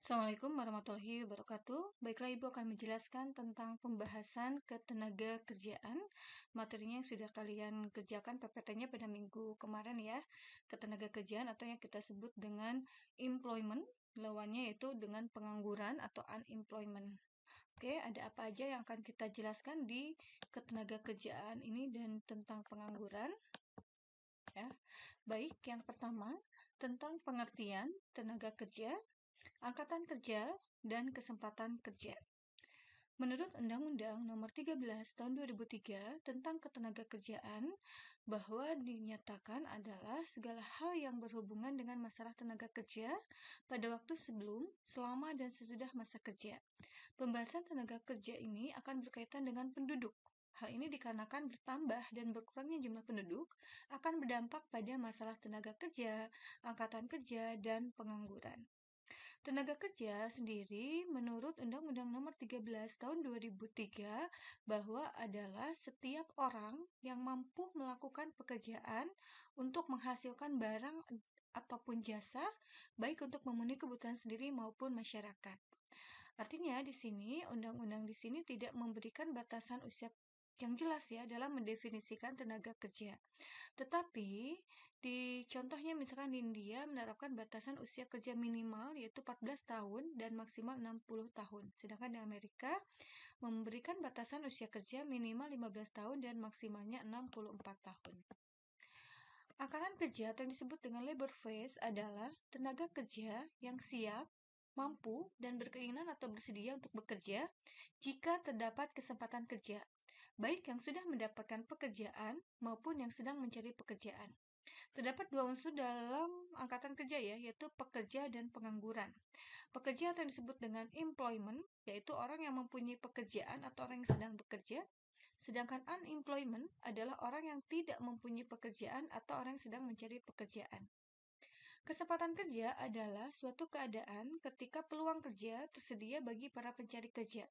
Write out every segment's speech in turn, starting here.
Assalamualaikum warahmatullahi wabarakatuh. Baiklah, Ibu akan menjelaskan tentang pembahasan ketenaga kerjaan. Materinya yang sudah kalian kerjakan PPT-nya pada minggu kemarin ya. Ketenaga kerjaan atau yang kita sebut dengan employment, lawannya yaitu dengan pengangguran atau unemployment. Oke, ada apa aja yang akan kita jelaskan di ketenaga kerjaan ini dan tentang pengangguran? Ya. Baik, yang pertama tentang pengertian tenaga kerja, angkatan kerja, dan kesempatan kerja. Menurut Undang-Undang Nomor 13 Tahun 2003 tentang Ketenagakerjaan, bahwa dinyatakan adalah segala hal yang berhubungan dengan masalah tenaga kerja pada waktu sebelum, selama, dan sesudah masa kerja. Pembahasan tenaga kerja ini akan berkaitan dengan penduduk. Hal ini dikarenakan bertambah dan berkurangnya jumlah penduduk akan berdampak pada masalah tenaga kerja, angkatan kerja, dan pengangguran. Tenaga kerja sendiri menurut Undang-Undang Nomor 13 Tahun 2003 bahwa adalah setiap orang yang mampu melakukan pekerjaan untuk menghasilkan barang ataupun jasa, baik untuk memenuhi kebutuhan sendiri maupun masyarakat. Artinya di sini undang-undang di sini tidak memberikan batasan usia yang jelas ya dalam mendefinisikan tenaga kerja. Tetapi di contohnya misalkan di India menerapkan batasan usia kerja minimal yaitu 14 tahun dan maksimal 60 tahun. Sedangkan di Amerika memberikan batasan usia kerja minimal 15 tahun dan maksimalnya 64 tahun. Angkatan kerja atau yang disebut dengan labor force adalah tenaga kerja yang siap, mampu, dan berkeinginan atau bersedia untuk bekerja jika terdapat kesempatan kerja, baik yang sudah mendapatkan pekerjaan maupun yang sedang mencari pekerjaan. Terdapat dua unsur dalam angkatan kerja ya, yaitu pekerja dan pengangguran. Pekerja atau yang disebut dengan employment, yaitu orang yang mempunyai pekerjaan atau orang yang sedang bekerja. Sedangkan unemployment adalah orang yang tidak mempunyai pekerjaan atau orang yang sedang mencari pekerjaan. Kesempatan kerja adalah suatu keadaan ketika peluang kerja tersedia bagi para pencari kerja.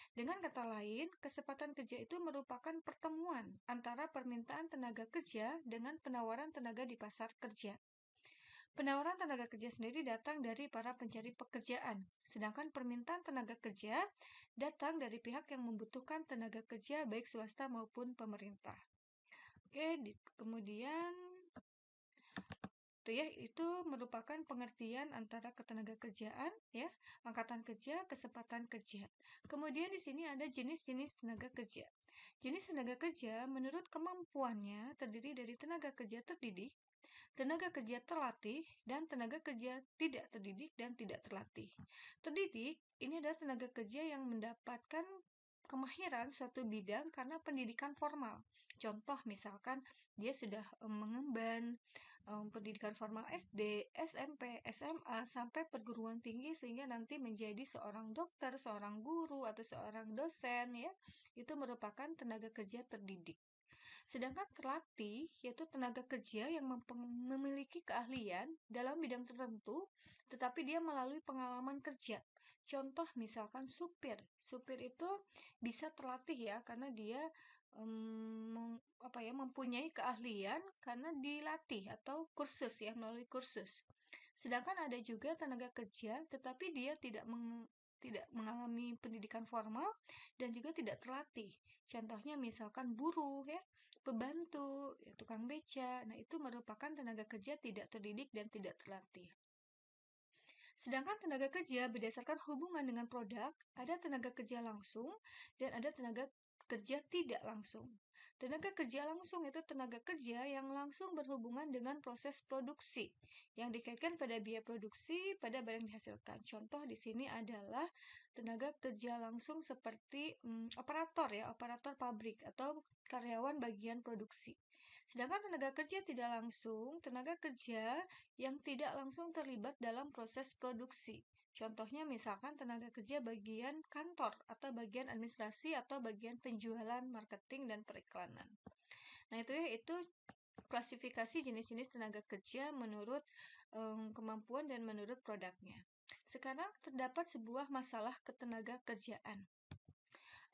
Dengan kata lain, kesempatan kerja itu merupakan pertemuan antara permintaan tenaga kerja dengan penawaran tenaga di pasar kerja. Penawaran tenaga kerja sendiri datang dari para pencari pekerjaan, sedangkan permintaan tenaga kerja datang dari pihak yang membutuhkan tenaga kerja baik swasta maupun pemerintah. Oke, kemudian itu merupakan pengertian antara ketenagakerjaan ya, angkatan kerja, kesempatan kerja. Kemudian di sini ada jenis-jenis tenaga kerja. Jenis tenaga kerja menurut kemampuannya terdiri dari tenaga kerja terdidik, tenaga kerja terlatih, dan tenaga kerja tidak terdidik dan tidak terlatih. Terdidik ini adalah tenaga kerja yang mendapatkan kemahiran suatu bidang karena pendidikan formal. Contoh misalkan dia sudah mengemban pendidikan formal SD, SMP, SMA, sampai perguruan tinggi sehingga nanti menjadi seorang dokter, seorang guru, atau seorang dosen ya. Itu merupakan tenaga kerja terdidik. Sedangkan terlatih yaitu tenaga kerja yang memiliki keahlian dalam bidang tertentu, tetapi dia melalui pengalaman kerja. Contoh misalkan supir. Supir itu bisa terlatih ya karena dia mempunyai keahlian karena dilatih atau kursus ya melalui kursus. Sedangkan ada juga tenaga kerja tetapi dia tidak mengalami pendidikan formal dan juga tidak terlatih. Contohnya misalkan buruh ya, pembantu, ya, tukang beca. Nah, itu merupakan tenaga kerja tidak terdidik dan tidak terlatih. Sedangkan tenaga kerja berdasarkan hubungan dengan produk, ada tenaga kerja langsung dan ada tenaga kerja tidak langsung. Tenaga kerja langsung itu tenaga kerja yang langsung berhubungan dengan proses produksi yang dikaitkan pada biaya produksi pada barang dihasilkan. Contoh di sini adalah tenaga kerja langsung seperti operator ya, operator pabrik atau karyawan bagian produksi. Sedangkan tenaga kerja tidak langsung, tenaga kerja yang tidak langsung terlibat dalam proses produksi. Contohnya misalkan tenaga kerja bagian kantor atau bagian administrasi atau bagian penjualan, marketing, dan periklanan. Nah, itu klasifikasi jenis-jenis tenaga kerja menurut kemampuan dan menurut produknya. Sekarang terdapat sebuah masalah ketenaga kerjaan.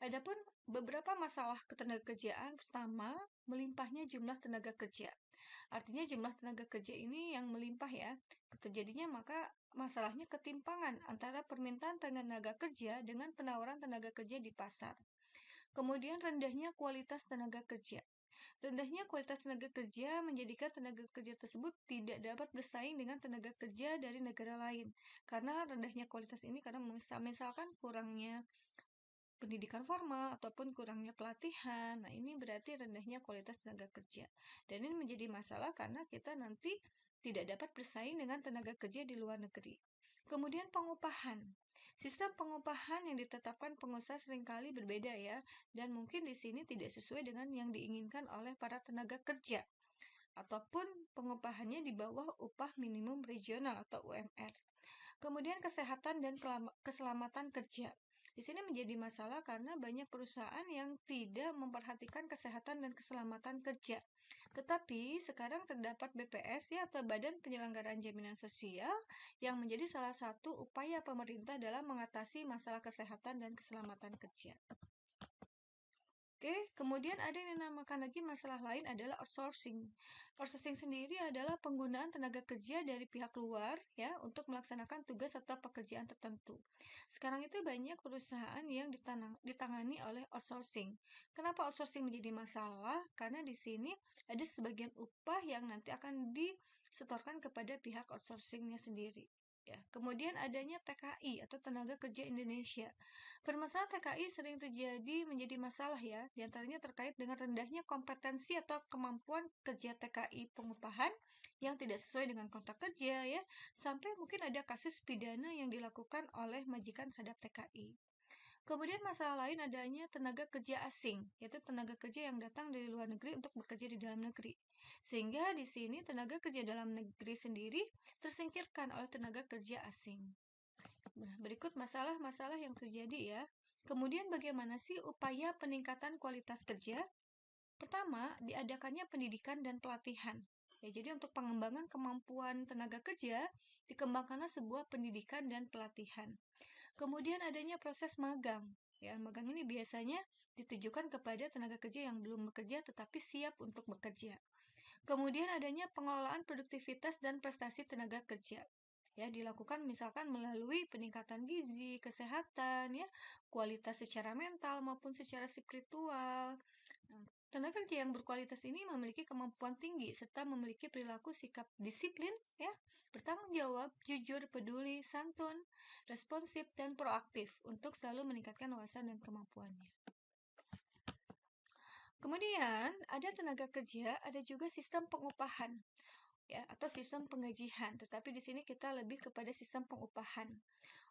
Adapun beberapa masalah ketenagakerjaan, pertama, melimpahnya jumlah tenaga kerja. Artinya jumlah tenaga kerja ini yang melimpah ya. Terjadinya maka masalahnya ketimpangan antara permintaan tenaga kerja dengan penawaran tenaga kerja di pasar. Kemudian rendahnya kualitas tenaga kerja. Rendahnya kualitas tenaga kerja menjadikan tenaga kerja tersebut tidak dapat bersaing dengan tenaga kerja dari negara lain. Karena rendahnya kualitas ini karena misalkan kurangnya pendidikan formal ataupun kurangnya pelatihan. Nah, ini berarti rendahnya kualitas tenaga kerja. Dan ini menjadi masalah karena kita nanti tidak dapat bersaing dengan tenaga kerja di luar negeri. Kemudian pengupahan. Sistem pengupahan yang ditetapkan pengusaha seringkali berbeda ya, dan mungkin di sini tidak sesuai dengan yang diinginkan oleh para tenaga kerja ataupun pengupahannya di bawah upah minimum regional atau UMR. Kemudian kesehatan dan keselamatan kerja. Di sini menjadi masalah karena banyak perusahaan yang tidak memperhatikan kesehatan dan keselamatan kerja. Tetapi sekarang terdapat BPS ya atau Badan Penyelenggaraan Jaminan Sosial yang menjadi salah satu upaya pemerintah dalam mengatasi masalah kesehatan dan keselamatan kerja. Oke, kemudian ada yang dinamakan lagi masalah lain adalah outsourcing. Outsourcing sendiri adalah penggunaan tenaga kerja dari pihak luar ya untuk melaksanakan tugas atau pekerjaan tertentu. Sekarang itu banyak perusahaan yang ditangani oleh outsourcing. Kenapa outsourcing menjadi masalah? Karena di sini ada sebagian upah yang nanti akan disetorkan kepada pihak outsourcingnya sendiri. Ya, kemudian adanya TKI atau Tenaga Kerja Indonesia. Permasalahan TKI sering terjadi menjadi masalah ya, diantaranya terkait dengan rendahnya kompetensi atau kemampuan kerja TKI pengupahan yang tidak sesuai dengan kontrak kerja ya, sampai mungkin ada kasus pidana yang dilakukan oleh majikan terhadap TKI. Kemudian masalah lain adanya tenaga kerja asing, yaitu tenaga kerja yang datang dari luar negeri untuk bekerja di dalam negeri. Sehingga di sini tenaga kerja dalam negeri sendiri tersingkirkan oleh tenaga kerja asing. Nah, berikut masalah-masalah yang terjadi ya. Kemudian bagaimana sih upaya peningkatan kualitas kerja? Pertama, diadakannya pendidikan dan pelatihan. Ya, jadi untuk pengembangan kemampuan tenaga kerja, dikembangkanlah sebuah pendidikan dan pelatihan. Kemudian adanya proses magang. Ya, magang ini biasanya ditujukan kepada tenaga kerja yang belum bekerja tetapi siap untuk bekerja. Kemudian adanya pengelolaan produktivitas dan prestasi tenaga kerja. Ya, dilakukan misalkan melalui peningkatan gizi, kesehatan, ya, kualitas secara mental maupun secara spiritual. Nah, tenaga kerja yang berkualitas ini memiliki kemampuan tinggi serta memiliki perilaku sikap disiplin, ya, bertanggung jawab, jujur, peduli, santun, responsif, dan proaktif untuk selalu meningkatkan wawasan dan kemampuannya. Kemudian, ada tenaga kerja, ada juga sistem pengupahan ya atau sistem penggajian. Tetapi di sini kita lebih kepada sistem pengupahan.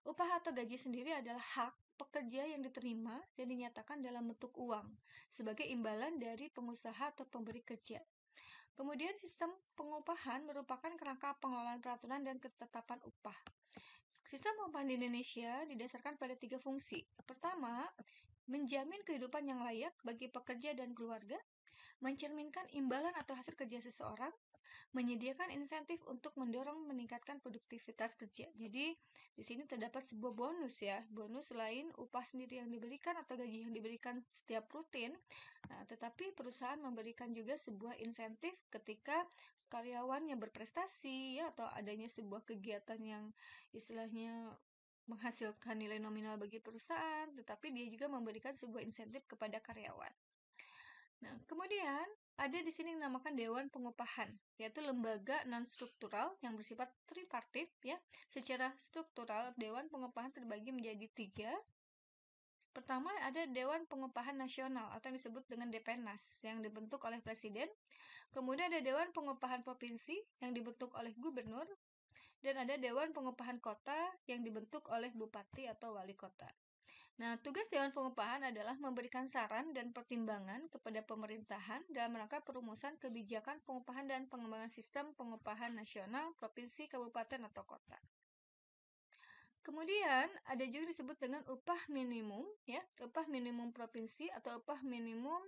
Upah atau gaji sendiri adalah hak pekerja yang diterima dan dinyatakan dalam bentuk uang sebagai imbalan dari pengusaha atau pemberi kerja. Kemudian sistem pengupahan merupakan kerangka pengelolaan peraturan dan ketetapan upah. Sistem pengupahan di Indonesia didasarkan pada 3 fungsi. Pertama, menjamin kehidupan yang layak bagi pekerja dan keluarga, mencerminkan imbalan atau hasil kerja seseorang, menyediakan insentif untuk mendorong meningkatkan produktivitas kerja. Jadi, di sini terdapat sebuah bonus ya. Bonus selain upah sendiri yang diberikan atau gaji yang diberikan setiap rutin, tetapi perusahaan memberikan juga sebuah insentif ketika karyawannya berprestasi ya atau adanya sebuah kegiatan yang istilahnya menghasilkan nilai nominal bagi perusahaan, tetapi dia juga memberikan sebuah insentif kepada karyawan. Nah, kemudian ada di sini yang dinamakan Dewan Pengupahan, yaitu lembaga non-struktural yang bersifat tripartit ya. Secara struktural, Dewan Pengupahan terbagi menjadi 3. Pertama, ada Dewan Pengupahan Nasional atau yang disebut dengan Depenas yang dibentuk oleh Presiden. Kemudian ada Dewan Pengupahan Provinsi yang dibentuk oleh Gubernur. Dan ada Dewan Pengupahan Kota yang dibentuk oleh Bupati atau Wali Kota. Nah, tugas Dewan Pengupahan adalah memberikan saran dan pertimbangan kepada pemerintahan dalam rangka perumusan kebijakan pengupahan dan pengembangan sistem pengupahan nasional, provinsi, kabupaten, atau kota. Kemudian ada juga disebut dengan upah minimum, ya, upah minimum provinsi atau upah minimum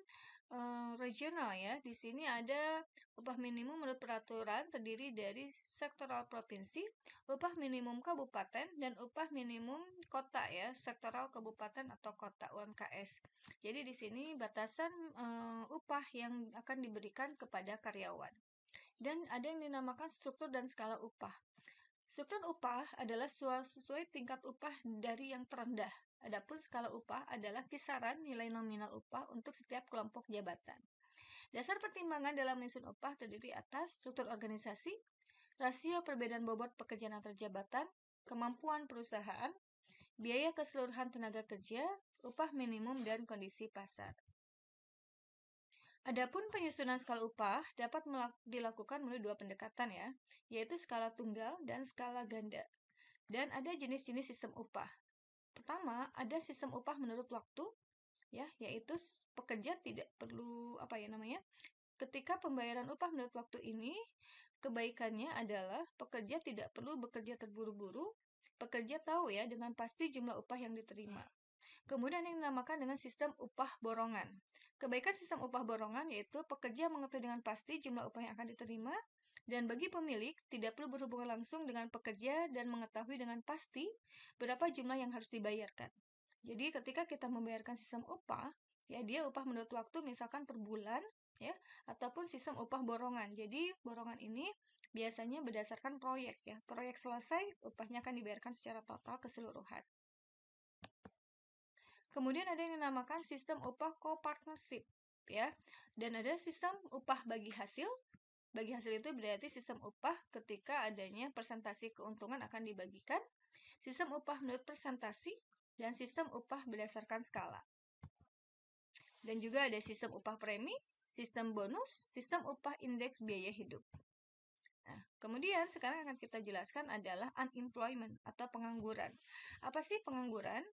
regional ya. Di sini ada upah minimum menurut peraturan terdiri dari sektoral provinsi, upah minimum kabupaten, dan upah minimum kota ya, sektoral kabupaten atau kota UMKS. Jadi di sini batasan upah yang akan diberikan kepada karyawan. Dan ada yang dinamakan struktur dan skala upah. Struktur upah adalah sesuai tingkat upah dari yang terendah. Adapun skala upah adalah kisaran nilai nominal upah untuk setiap kelompok jabatan. Dasar pertimbangan dalam menyusun upah terdiri atas struktur organisasi, rasio perbedaan bobot pekerjaan antar jabatan, kemampuan perusahaan, biaya keseluruhan tenaga kerja, upah minimum, dan kondisi pasar. Adapun penyusunan skala upah dapat dilakukan melalui dua pendekatan ya, yaitu skala tunggal dan skala ganda. Dan ada jenis-jenis sistem upah. Pertama, ada sistem upah menurut waktu, ya, yaitu pekerja tidak perlu ketika pembayaran upah menurut waktu ini, kebaikannya adalah pekerja tidak perlu bekerja terburu-buru, pekerja tahu ya dengan pasti jumlah upah yang diterima. Kemudian yang dinamakan dengan sistem upah borongan. Kebaikan sistem upah borongan yaitu pekerja mengetahui dengan pasti jumlah upah yang akan diterima, dan bagi pemilik tidak perlu berhubungan langsung dengan pekerja dan mengetahui dengan pasti berapa jumlah yang harus dibayarkan. Jadi ketika kita membayarkan sistem upah, ya dia upah menurut waktu misalkan per bulan, ya, ataupun sistem upah borongan. Jadi borongan ini biasanya berdasarkan proyek ya. Proyek selesai, upahnya akan dibayarkan secara total keseluruhan. Kemudian ada yang dinamakan sistem upah co-partnership ya. Dan ada sistem upah bagi hasil. Bagi hasil itu berarti sistem upah ketika adanya persentase keuntungan akan dibagikan, sistem upah menurut persentase, dan sistem upah berdasarkan skala. Dan juga ada sistem upah premi, sistem bonus, sistem upah indeks biaya hidup. Nah, kemudian sekarang akan kita jelaskan adalah unemployment atau pengangguran. Apa sih pengangguran?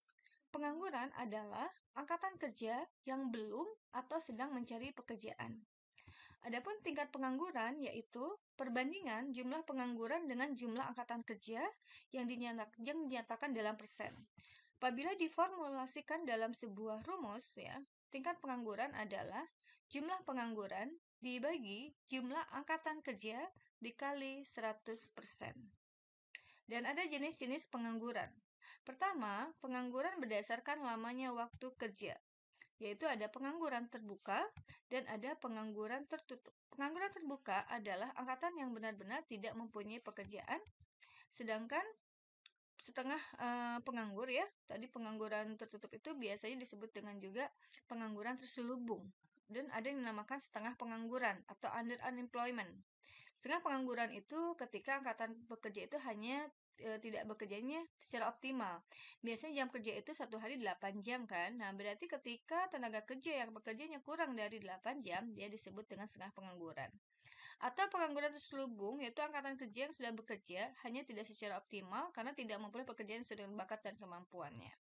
Pengangguran adalah angkatan kerja yang belum atau sedang mencari pekerjaan. Adapun tingkat pengangguran yaitu perbandingan jumlah pengangguran dengan jumlah angkatan kerja yang dinyatakan dalam persen. Apabila diformulasikan dalam sebuah rumus ya, tingkat pengangguran adalah jumlah pengangguran dibagi jumlah angkatan kerja dikali 100%. Dan ada jenis-jenis pengangguran. Pertama, pengangguran berdasarkan lamanya waktu kerja, yaitu ada pengangguran terbuka dan ada pengangguran tertutup. Pengangguran terbuka adalah angkatan yang benar-benar tidak mempunyai pekerjaan, sedangkan setengah penganggur ya. Tadi pengangguran tertutup itu biasanya disebut dengan juga pengangguran terselubung. Dan ada yang dinamakan setengah pengangguran atau under unemployment. Setengah pengangguran itu ketika angkatan pekerja itu hanya tidak bekerjanya secara optimal. Biasanya jam kerja itu satu hari 8 jam kan. Nah, berarti ketika tenaga kerja yang bekerjanya kurang dari 8 jam, dia disebut dengan setengah pengangguran. Atau pengangguran terselubung, yaitu angkatan kerja yang sudah bekerja, hanya tidak secara optimal karena tidak mempunyai pekerjaan sesuai dengan bakat dan kemampuannya.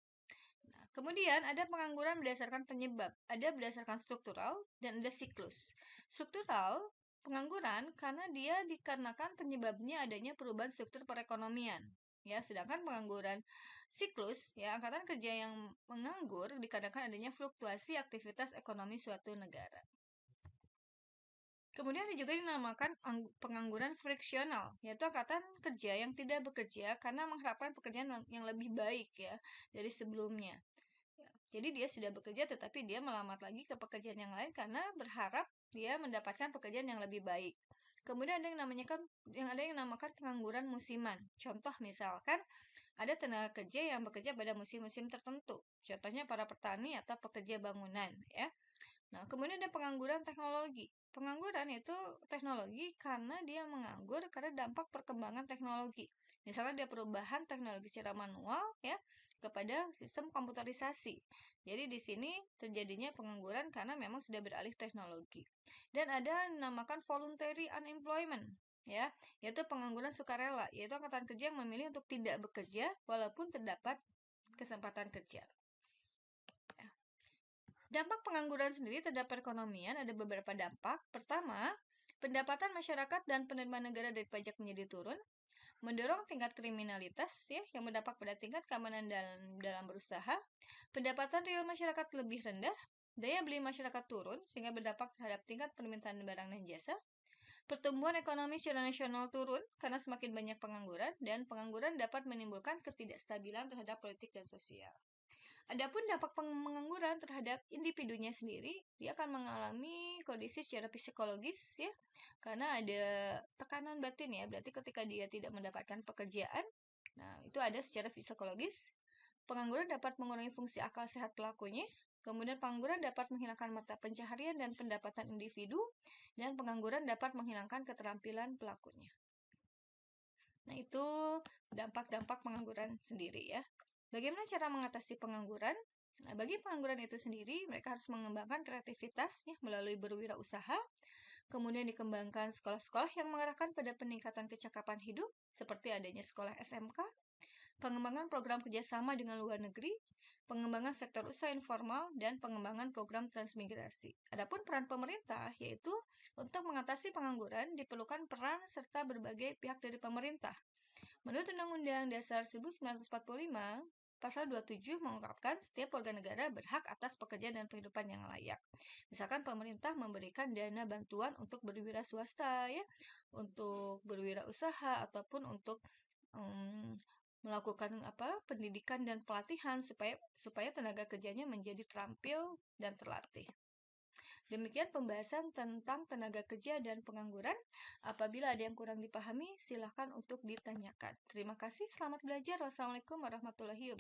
Nah, kemudian ada pengangguran berdasarkan penyebab, ada berdasarkan struktural, dan ada siklus. Struktural, pengangguran karena dia dikarenakan penyebabnya adanya perubahan struktur perekonomian. Ya, sedangkan pengangguran siklus, ya angkatan kerja yang menganggur dikarenakan adanya fluktuasi aktivitas ekonomi suatu negara. Kemudian ada juga yang dinamakan pengangguran friksional, yaitu angkatan kerja yang tidak bekerja karena mengharapkan pekerjaan yang lebih baik ya dari sebelumnya. Jadi dia sudah bekerja tetapi dia melamar lagi ke pekerjaan yang lain karena berharap dia mendapatkan pekerjaan yang lebih baik. Kemudian ada yang namakan pengangguran musiman. Contoh misalkan ada tenaga kerja yang bekerja pada musim-musim tertentu. Contohnya para petani atau pekerja bangunan ya. Nah, kemudian ada pengangguran teknologi. Pengangguran itu teknologi karena dia menganggur karena dampak perkembangan teknologi. Misalnya dia perubahan teknologi secara manual ya kepada sistem komputerisasi. Jadi di sini terjadinya pengangguran karena memang sudah beralih teknologi. Dan ada yang dinamakan voluntary unemployment ya, yaitu pengangguran sukarela, yaitu angkatan kerja yang memilih untuk tidak bekerja walaupun terdapat kesempatan kerja. Dampak pengangguran sendiri terhadap perekonomian ada beberapa dampak. Pertama, pendapatan masyarakat dan penerimaan negara dari pajak menjadi turun, mendorong tingkat kriminalitas ya yang berdampak pada tingkat keamanan dalam berusaha, pendapatan real masyarakat lebih rendah, Daya beli masyarakat turun sehingga berdampak terhadap tingkat permintaan barang dan jasa. Pertumbuhan ekonomi secara nasional turun karena semakin banyak pengangguran, dan pengangguran dapat menimbulkan ketidakstabilan terhadap politik dan sosial. Adapun dampak pengangguran terhadap individunya sendiri, dia akan mengalami kondisi secara psikologis ya, karena ada tekanan batin ya, berarti ketika dia tidak mendapatkan pekerjaan, nah itu ada secara psikologis. Pengangguran dapat mengurangi fungsi akal sehat pelakunya. Kemudian pengangguran dapat menghilangkan mata pencaharian dan pendapatan individu, dan pengangguran dapat menghilangkan keterampilan pelakunya. Nah, itu dampak-dampak pengangguran sendiri ya. Bagaimana cara mengatasi pengangguran? Nah, bagi pengangguran itu sendiri, mereka harus mengembangkan kreativitas ya, melalui berwirausaha. Kemudian dikembangkan sekolah-sekolah yang mengarahkan pada peningkatan kecakapan hidup, seperti adanya sekolah SMK, pengembangan program kerjasama dengan luar negeri, pengembangan sektor usaha informal, dan pengembangan program transmigrasi. Adapun peran pemerintah, yaitu untuk mengatasi pengangguran, diperlukan peran serta berbagai pihak dari pemerintah. Menurut Undang-Undang Dasar 1945, Pasal 27 mengungkapkan setiap warga negara berhak atas pekerjaan dan kehidupan yang layak. Misalkan pemerintah memberikan dana bantuan untuk berwira swasta ya, untuk berwirausaha ataupun untuk melakukan pendidikan dan pelatihan supaya tenaga kerjanya menjadi terampil dan terlatih. Demikian pembahasan tentang tenaga kerja dan pengangguran. Apabila ada yang kurang dipahami, silakan untuk ditanyakan. Terima kasih, selamat belajar. Wassalamualaikum warahmatullahi wabarakatuh.